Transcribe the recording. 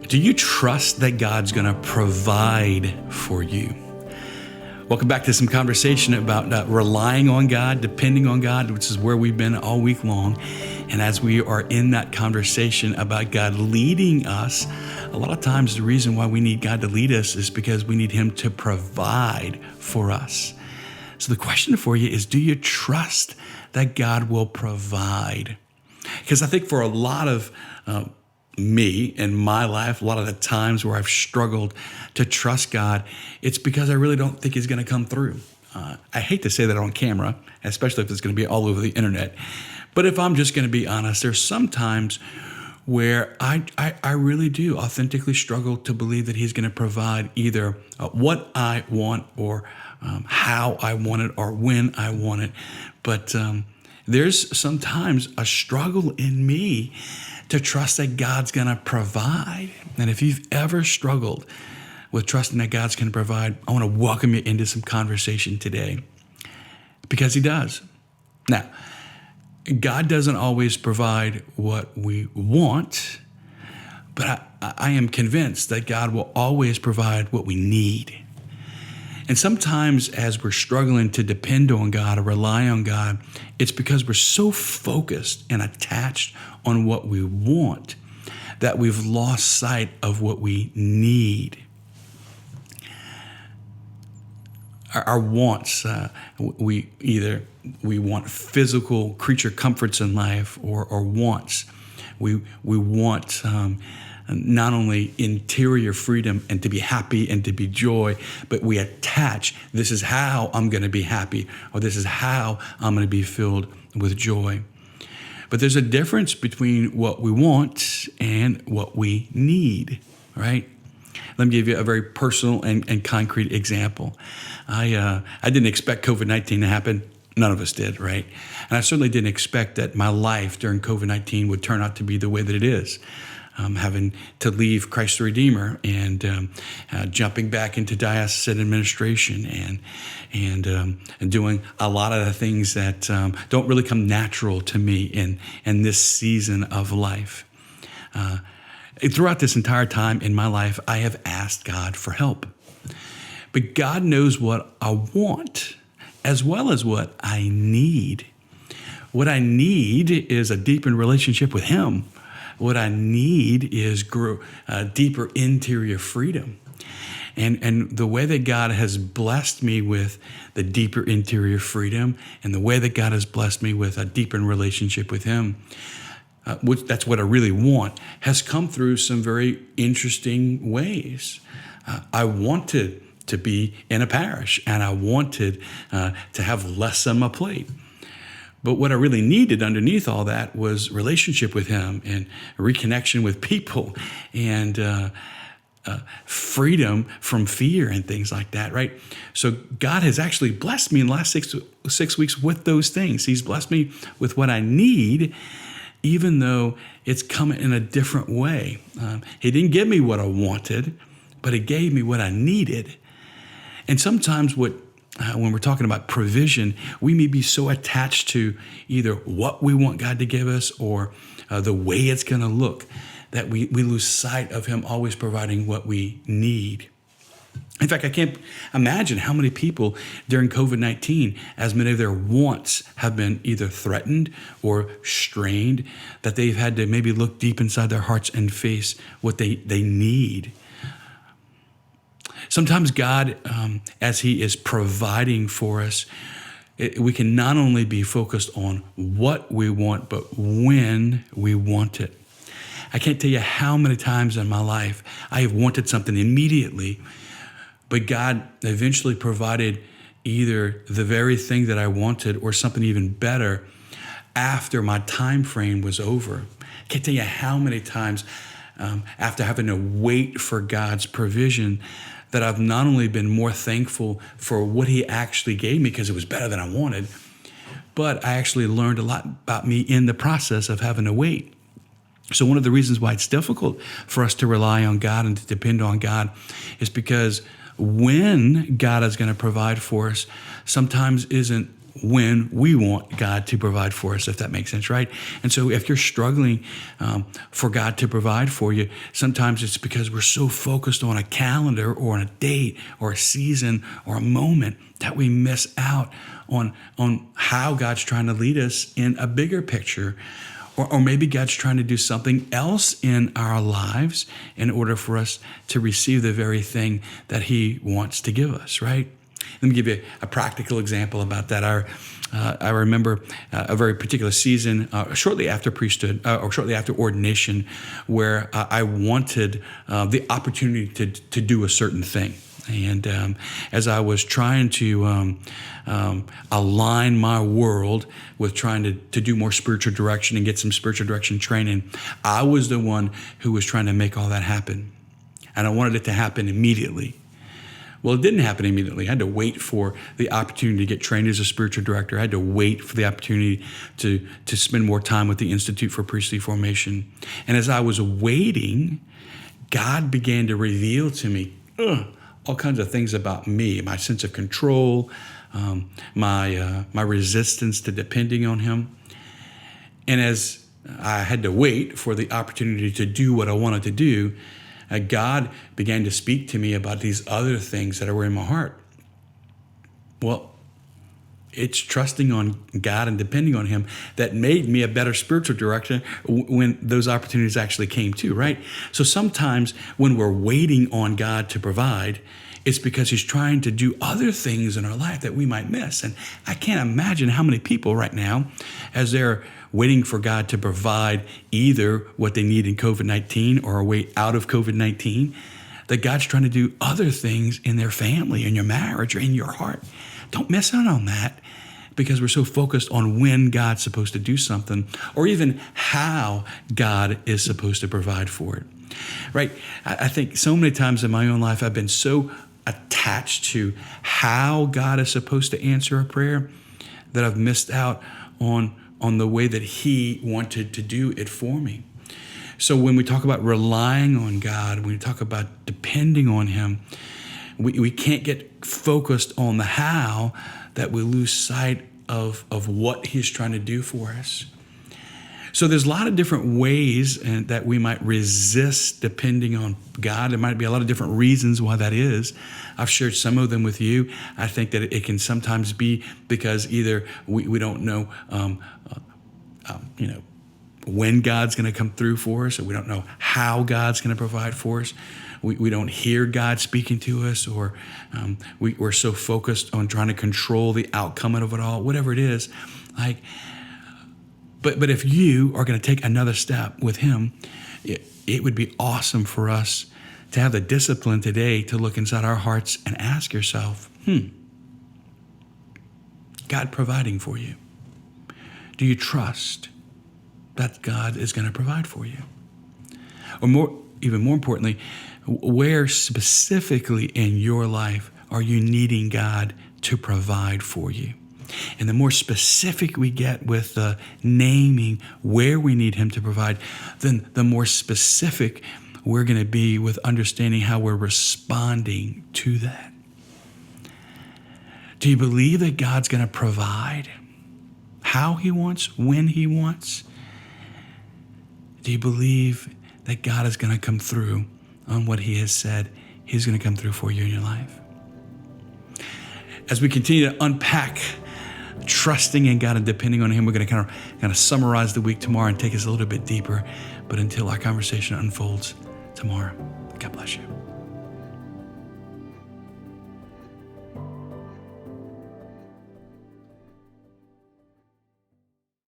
Do you trust that God's going to provide for you? Welcome back to some conversation about relying on God, depending on God, which is where we've been all week long. And as we are in that conversation about God leading us, a lot of times the reason why we need God to lead us is because we need Him to provide for us. So the question for you is, do you trust that God will provide? Because I think for a lot of me in my life, a lot of the times where I've struggled to trust God, it's because I really don't think He's going to come through. I hate to say that on camera, especially if it's going to be all over the internet. But if I'm just going to be honest, there's some times where I really do authentically struggle to believe that He's going to provide either what I want or how I want it or when I want it. But there's sometimes a struggle in me to trust that God's going to provide. And if you've ever struggled with trusting that God's going to provide, I want to welcome you into some conversation today, because He does. Now, God doesn't always provide what we want, but I am convinced that God will always provide what we need. And sometimes as we're struggling to depend on God or rely on God, it's because we're so focused and attached on what we want that we've lost sight of what we need. Our wants, we want physical creature comforts in life or wants. We want not only interior freedom and to be happy and to be joy, but we attach, this is how I'm going to be happy, or this is how I'm going to be filled with joy. But there's a difference between what we want and what we need, right? Let me give you a very personal and concrete example. I didn't expect COVID-19 to happen. None of us did, right? And I certainly didn't expect that my life during COVID-19 would turn out to be the way that it is. Having to leave Christ the Redeemer and jumping back into diocesan administration and doing a lot of the things that don't really come natural to me in this season of life. Throughout this entire time in my life, I have asked God for help. But God knows what I want as well as what I need. What I need is a deepened relationship with Him. What I need is deeper interior freedom. And the way that God has blessed me with the deeper interior freedom and the way that God has blessed me with a deeper relationship with Him, which that's what I really want, has come through some very interesting ways. I wanted to be in a parish and I wanted to have less on my plate. But what I really needed underneath all that was relationship with Him and reconnection with people and freedom from fear and things like that, right? So God has actually blessed me in the last six weeks with those things. He's blessed me with what I need, even though it's come in a different way. He didn't give me what I wanted, but He gave me what I needed. And sometimes when we're talking about provision, we may be so attached to either what we want God to give us or the way it's going to look that we lose sight of Him always providing what we need. In fact, I can't imagine how many people during COVID-19, as many of their wants have been either threatened or strained, that they've had to maybe look deep inside their hearts and face what they need. Sometimes God, as He is providing for us, we can not only be focused on what we want, but when we want it. I can't tell you how many times in my life I have wanted something immediately, but God eventually provided either the very thing that I wanted or something even better after my time frame was over. I can't tell you how many times after having to wait for God's provision that I've not only been more thankful for what He actually gave me because it was better than I wanted, but I actually learned a lot about me in the process of having to wait. So one of the reasons why it's difficult for us to rely on God and to depend on God is because when God is going to provide for us, sometimes isn't when we want God to provide for us, if that makes sense, right? And so if you're struggling for God to provide for you, sometimes it's because we're so focused on a calendar or on a date or a season or a moment that we miss out on how God's trying to lead us in a bigger picture. Or maybe God's trying to do something else in our lives in order for us to receive the very thing that he wants to give us, right? Let me give you a practical example about that. I remember a very particular season shortly after priesthood or shortly after ordination where I wanted the opportunity to do a certain thing. And as I was trying to align my world with trying to do more spiritual direction and get some spiritual direction training, I was the one who was trying to make all that happen. And I wanted it to happen immediately. Well, it didn't happen immediately. I had to wait for the opportunity to get trained as a spiritual director. I had to wait for the opportunity to spend more time with the Institute for Priestly Formation. And as I was waiting, God began to reveal to me all kinds of things about me, my sense of control, my resistance to depending on him. And as I had to wait for the opportunity to do what I wanted to do, God began to speak to me about these other things that were in my heart. Well, it's trusting on God and depending on him that made me a better spiritual director when those opportunities actually came too, right? So sometimes when we're waiting on God to provide, it's because he's trying to do other things in our life that we might miss. And I can't imagine how many people right now, as they're waiting for God to provide either what they need in COVID-19 or a way out of COVID-19, that God's trying to do other things in their family, in your marriage, or in your heart. Don't miss out on that because we're so focused on when God's supposed to do something or even how God is supposed to provide for it, right? I think so many times in my own life, I've been so attached to how God is supposed to answer a prayer that I've missed out on the way that he wanted to do it for me. So when we talk about relying on God, when we talk about depending on him, we can't get focused on the how that we lose sight of what he's trying to do for us. So there's a lot of different ways that we might resist depending on God. There might be a lot of different reasons why that is. I've shared some of them with you. I think that it can sometimes be because either we don't know, when God's going to come through for us, or we don't know how God's going to provide for us. We don't hear God speaking to us, or we're so focused on trying to control the outcome of it all, whatever it is. But if you are going to take another step with him, it would be awesome for us to have the discipline today to look inside our hearts and ask yourself, God providing for you. Do you trust that God is going to provide for you? Or even more importantly, where specifically in your life are you needing God to provide for you? And the more specific we get with naming where we need him to provide, then the more specific we're going to be with understanding how we're responding to that. Do you believe that God's going to provide how he wants, when he wants? Do you believe that God is going to come through on what he has said he's going to come through for you in your life? As we continue to unpack trusting in God and depending on him, we're going to kind of summarize the week tomorrow and take us a little bit deeper. But until our conversation unfolds tomorrow, God bless you.